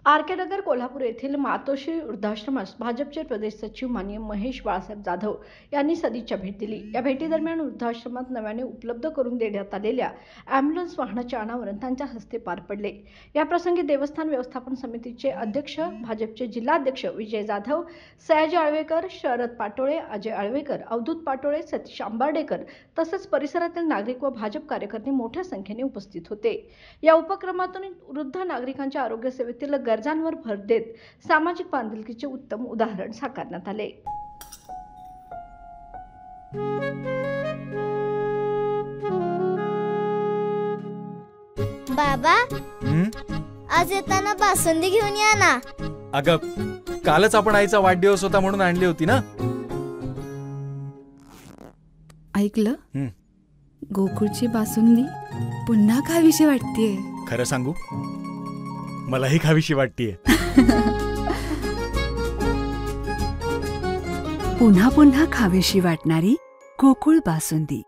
RK. नगर कोल्हापूर येथील मातोश्री वृद्धाश्रमास भाजपचे प्रदेश सचिव माननीय महेश बाळासाहेब जाधव यांनी सदिच्छा भेट दिली। या भेटीदरम्यान वृद्धाश्रमात नव्याने उपलब्ध करून देण्यात आलेल्या ॲम्ब्युलन्स वाहनाचे अनावरण त्यांच्या हस्ते पार पडले। या प्रसंगी देवस्थान व्यवस्थापन समितीचे अध्यक्ष, भाजपचे जिल्हाध्यक्ष विजय जाधव, सयाजी आळवेकर, शरद पाटोळे, अजय आळवेकर, अवधूत पाटोळे, सतीश आंबाडेकर तसेच परिसरातील नागरिक व भाजप कार्यकर्ते मोठ्या संख्येने उपस्थित होते। या उपक्रमातून वृद्ध नागरिकांच्या आरोग्य सेवेतील गरजांवर भर देत सामाजिक बांधिलकीचे उत्तम उदाहरण साकारण्यात आले। बाबा, आज येताना बासुंदी घेऊन या ना। अगं, कालच आपण आईचा वाढदिवस होता म्हणून आणली होती ना। ऐकलं, गोकुळची बासुंदी पुन्हा खावीशी वाटतेय। खरं सांगू, मलाही खावीशी वाटतेय। पुन्हा पुन्हा खावीशी वाटणारी गोकुळ बासुंदी।